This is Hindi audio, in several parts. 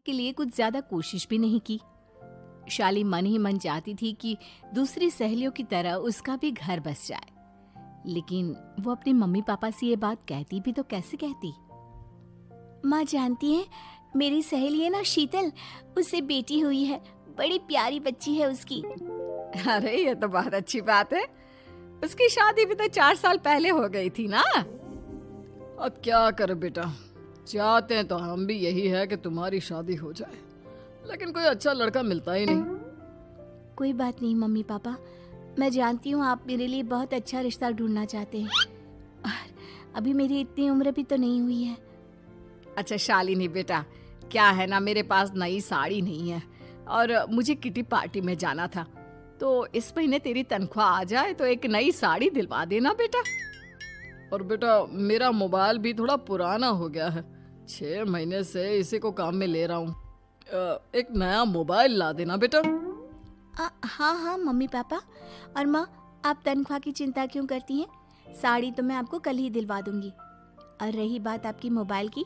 इसके लिए कुछ ज्यादा कोशिश भी नहीं की। शाली मन ही मन चाहती थी कि दूसरी सहेलियों की तरह उसका भी घर बस जाए, लेकिन वो अपने मम्मी पापा से ये बात कहती भी तो कैसे कहती। माँ जानती है, मेरी सहेली है ना शीतल, उससे बेटी हुई है, बड़ी प्यारी बच्ची है उसकी। अरे ये तो बहुत अच्छी बात है। उसकी शादी भी तो 4 साल पहले हो गई थी ना। अब क्या करे बेटा, चाहते हैं तो हम भी यही है कि तुम्हारी शादी हो जाए, लेकिन कोई अच्छा लड़का मिलता ही नहीं। कोई बात नहीं मम्मी पापा, मैं जानती हूँ आप मेरे लिए बहुत अच्छा रिश्ता ढूंढना चाहते हैं, और अभी मेरी इतनी उम्र भी तो नहीं हुई है। अच्छा शालिनी बेटा, क्या है ना, मेरे पास नई साड़ी नहीं है और मुझे किटी पार्टी में जाना था, तो इस महीने तेरी तनख्वाह आ जाए तो एक नई साड़ी दिलवा देना बेटा। और बेटा मेरा मोबाइल भी थोड़ा पुराना हो गया है, 6 महीने से इसी को काम में ले रहा हूँ, एक नया मोबाइल ला देना बेटा। हाँ हाँ मम्मी पापा। और माँ, आप तनख्वाह की चिंता क्यों करती हैं? साड़ी तो मैं आपको कल ही दिलवा दूंगी। और रही बात आपकी मोबाइल की,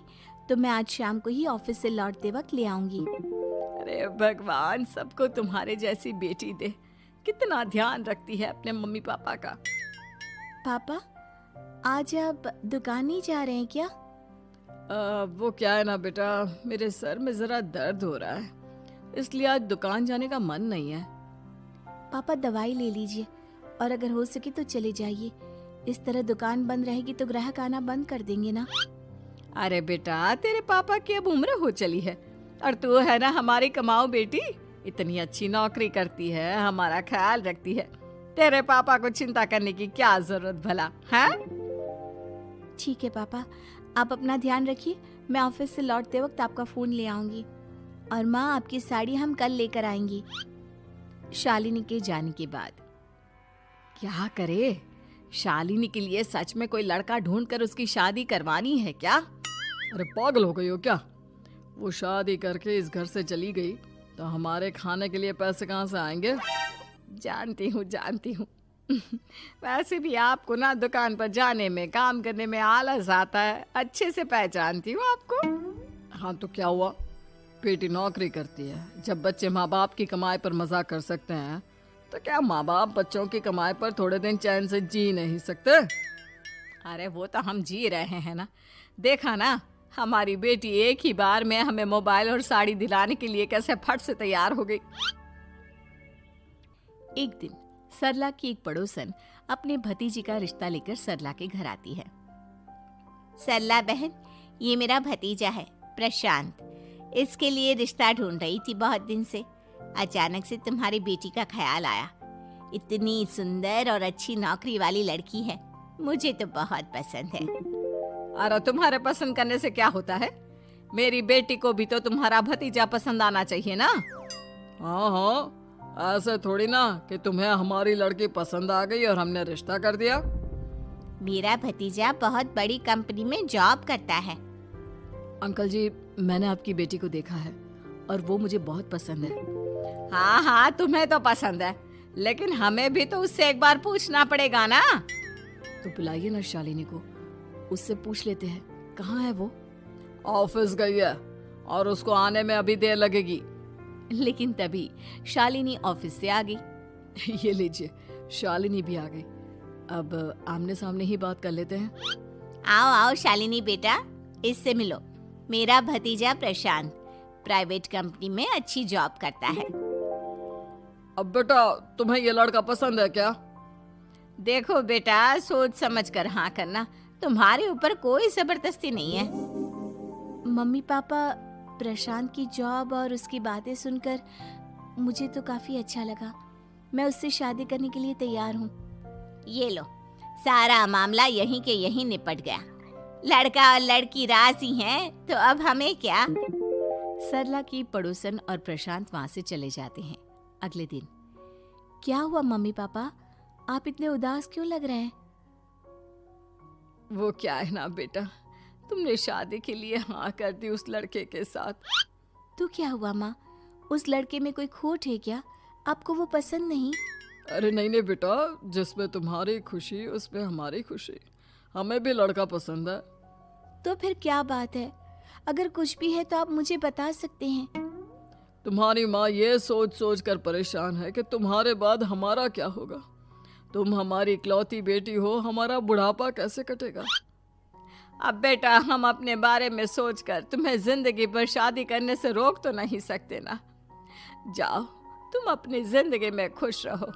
तो मैं आज शाम को ही ऑफिस से लौटते वक्त ले आऊंगी। अरे भगवान सबको तुम्हारे जैसी बेटी दे, कितना ध्यान रखती है अपने मम्मी पापा का। पापा, आज आप दुकान नहीं जा रहे हैं क्या? वो क्या है ना बेटा, मेरे सर में जरा दर्द हो रहा है, इसलिए आज दुकान जाने का मन नहीं है। पापा दवाई ले लीजिए, और अगर हो सके तो चले जाइए। इस तरह दुकान बंद रहेगी तो ग्राहक आना बंद कर देंगे ना। अरे बेटा तेरे पापा की अब उम्र हो चली है, और तू है ना हमारी कमाऊ बेटी, इतनी अच्छी नौकरी करती है, हमारा ख्याल रखती है, तेरे पापा को चिंता करने की क्या जरूरत भला है? ठीक है पापा, आप अपना ध्यान रखिए, मैं ऑफिस से लौटते वक्त आपका फोन ले आऊंगी। और माँ, आपकी साड़ी हम कल लेकर आएंगी। शालिनी के जाने के बाद क्या करे, शालिनी के लिए सच में कोई लड़का ढूंढकर उसकी शादी करवानी है क्या? अरे पागल हो गई हो क्या? वो शादी करके इस घर से चली गई तो हमारे खाने के लिए पैसे कहाँ से आएंगे? जानती हूँ वैसे भी आपको ना दुकान पर जाने में, काम करने में आलस आता है, अच्छे से पहचानती हूँ आपको। हाँ तो क्या हुआ, बेटी नौकरी करती है, जब बच्चे माँ बाप की कमाई पर मजाक कर सकते हैं, तो क्या माँ बाप बच्चों की कमाई पर थोड़े दिन चैन से जी नहीं सकते? अरे वो तो हम जी रहे हैं ना, देखा ना हमारी बेटी एक ही बार में हमें मोबाइल और साड़ी दिलाने के लिए कैसे फट से तैयार हो गई। एक दिन सरला की एक पड़ोसन अपने भतीजी का रिश्ता लेकर सरला के घर आती है। सरला बहन, ये मेरा भतीजा है प्रशांत, इसके लिए रिश्ता ढूंढ रही थी बहुत दिन से। अचानक से तुम्हारी बेटी का ख्याल आया, इतनी सुंदर और अच्छी नौकरी वाली लड़की है, मुझे तो बहुत पसंद है। अरे तुम्हारे पसंद करने से क्या होता है, मेरी बेटी को भी तो तुम्हारा भतीजा पसंद आना चाहिए ना। हाँ, ऐसे थोड़ी ना कि तुम्हें हमारी लड़की पसंद आ गई और हमने रिश्ता कर दिया। मेरा भतीजा बहुत बड़ी कंपनी में जॉब करता है। अंकल जी, मैंने आपकी बेटी को देखा है और वो मुझे बहुत पसंद है। हाँ तुम्हें तो पसंद है, लेकिन हमें भी तो उससे एक बार पूछना पड़ेगा ना। तो बुलाइए ना शालिनी को, उससे पूछ लेते हैं कहाँ है वो। ऑफिस गई है और उसको आने में अभी देर लगेगी। लेकिन तभी शालिनी ऑफिस से आ गई। ये लीजिए, शालिनी भी आ गई, अब आमने सामने ही बात कर लेते हैं। आओ शालिनी बेटा, इससे मिलो, मेरा भतीजा प्रशांत प्राइवेट कंपनी में अच्छी जॉब करता है। अब बेटा तुम्हें ये लड़का पसंद है क्या? देखो बेटा, सोच समझ कर हाँ करना, तुम्हारे ऊपर कोई जबरदस्ती नहीं है। मम्मी पापा, प्रशांत की जॉब और उसकी बातें सुनकर मुझे तो काफी अच्छा लगा, मैं उससे शादी करने के लिए तैयार हूँ। ये लो, सारा मामला यहीं के यहीं निपट गया, लड़का और लड़की राजी हैं, तो अब हमें क्या। सरला की पड़ोसन और प्रशांत वहां से चले जाते हैं। अगले दिन, क्या हुआ मम्मी पापा, आप इतने उदास क्यों लग रहे हैं? वो क्या है ना बेटा, तुमने शादी के लिए हाँ कर दी उस लड़के के साथ। तो क्या हुआ माँ, उस लड़के में कोई खोट है क्या? आपको वो पसंद नहीं? अरे नहीं बेटा, जिसमें तुम्हारी खुशी उसमें हमारी खुशी, हमें भी लड़का पसंद है। तो फिर क्या बात है, अगर कुछ भी है तो आप मुझे बता सकते हैं। तुम्हारी माँ ये सोच सोच कर परेशान है कि तुम्हारे बाद हमारा क्या होगा। तुम हमारी इकलौती बेटी हो, हमारा बुढ़ापा कैसे कटेगा। अब बेटा, हम अपने बारे में सोचकर तुम्हें जिंदगी भर शादी करने से रोक तो नहीं सकते ना। जाओ, तुम अपनी जिंदगी में खुश रहो,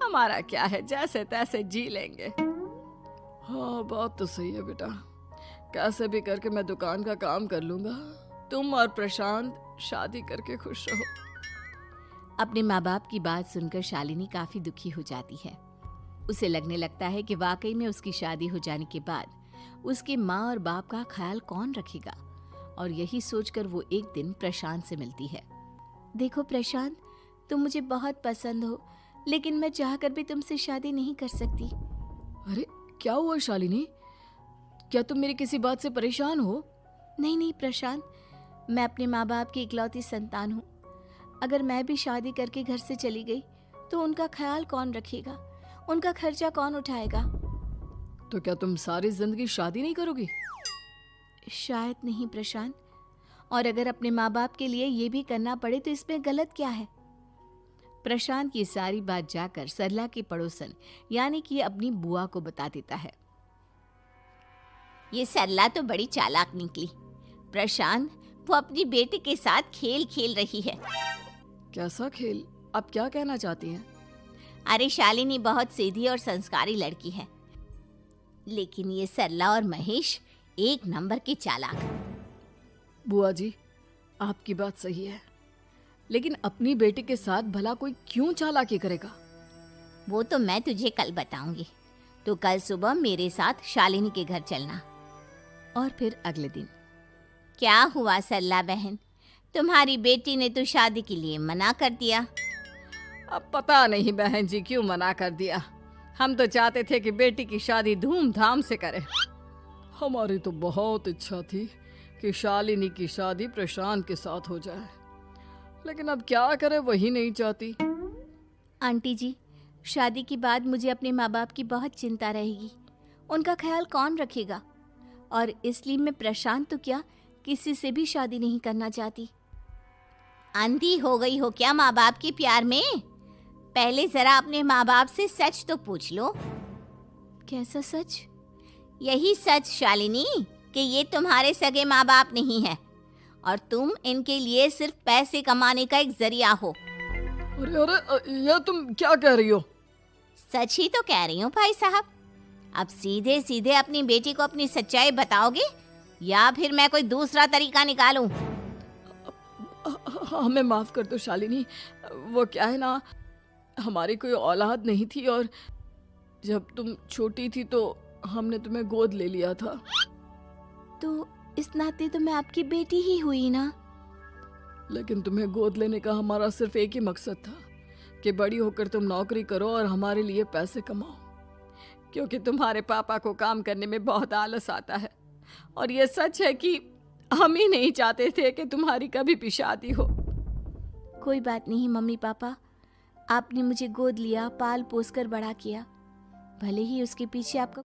हमारा क्या है, जैसे तैसे जी लेंगे। हाँ, बात तो सही है बेटा। कैसे भी करके मैं दुकान का काम कर लूंगा। तुम और प्रशांत शादी करके खुश रहो। अपने माँ बाप की बात सुनकर शालिनी काफी दुखी हो जाती है। उसे लगने लगता है कि वाकई में उसकी शादी हो जाने के बाद उसकी माँ और बाप का ख्याल कौन रखेगा। और यही सोचकर वो एक दिन प्रशांत से मिलती है। देखो प्रशांत, तुम मुझे बहुत पसंद हो, लेकिन मैं चाहकर भी तुमसे शादी नहीं कर सकती। अरे क्या हुआ शालिनी, क्या तुम मेरी किसी बात से परेशान हो? नहीं नहीं प्रशांत, मैं अपने माँ बाप की इकलौती संतान हूँ। अगर मैं भी शादी करके घर से चली गई तो उनका ख्याल कौन रखेगा, उनका खर्चा कौन उठाएगा। तो क्या तुम सारी जिंदगी शादी नहीं करोगी? शायद नहीं प्रशांत, और अगर अपने माँ बाप के लिए ये भी करना पड़े तो इसमें गलत क्या है। प्रशांत की सारी बात जाकर सरला की पड़ोसन यानी कि अपनी बुआ को बता देता है। ये सरला तो बड़ी चालाक निकली। प्रशांत, वो अपनी बेटी के साथ खेल खेल रही है। कैसा खेल? आप क्या कहना चाहती हैं? अरे शालिनी बहुत सीधी और संस्कारी लड़की है, लेकिन ये सरला और महेश एक नंबर के चालाक। बुआ जी, आपकी बात सही है, लेकिन अपनी बेटी के साथ भला कोई क्यों चालाकी करेगा? वो तो मैं तुझे कल बताऊंगी। तो कल सुबह मेरे साथ शालिनी के घर चलना। और फिर अगले दिन। क्या हुआ सरला बहन, तुम्हारी बेटी ने तो शादी के लिए मना कर दिया। अब पता नहीं बहन जी क्यों मना कर दिया। हम तो चाहते थे कि बेटी की शादी धूमधाम से करें। हमारी तो बहुत इच्छा थी कि शालिनी की शादी प्रशांत के साथ हो जाए, लेकिन अब क्या करें, वही नहीं चाहती। आंटी जी, शादी के बाद मुझे अपने माँ बाप की बहुत चिंता रहेगी। उनका ख्याल कौन रखेगा, और इसलिए मैं प्रशांत तो क्या किसी से भी शादी नहीं करना चाहती। अंधी हो गई हो क्या माँ बाप के प्यार में? पहले जरा अपने माँ बाप से सच तो पूछ लो। कैसा सच? यही सच शालिनी, कि ये तुम्हारे सगे माँ बाप नहीं है और तुम इनके लिए सिर्फ पैसे कमाने का एक जरिया हो। अरे अरे, ये तुम क्या कह रही हो? सच ही तो कह रही हूँ भाई साहब। अब सीधे सीधे अपनी बेटी को अपनी सच्चाई बताओगे या फिर मैं कोई दूसरा तरीका निकालूं? हमें माफ कर दो शालिनी। वो क्या है ना, हमारी कोई औलाद नहीं थी और जब तुम छोटी थी तो हमने तुम्हें गोद ले लिया था। तो इस नाते तो मैं आपकी बेटी ही हुई ना। लेकिन तुम्हें गोद लेने का हमारा सिर्फ एक ही मकसद था कि बड़ी होकर तुम नौकरी करो और हमारे लिए पैसे कमाओ, क्योंकि तुम्हारे पापा को काम करने में बहुत आलस आता है। और ये सच है कि हम ही नहीं चाहते थे कि तुम्हारी कभी भी शादी हो। कोई बात नहीं मम्मी पापा, आपने मुझे गोद लिया, पाल पोस कर बड़ा किया। भले ही उसके पीछे आपका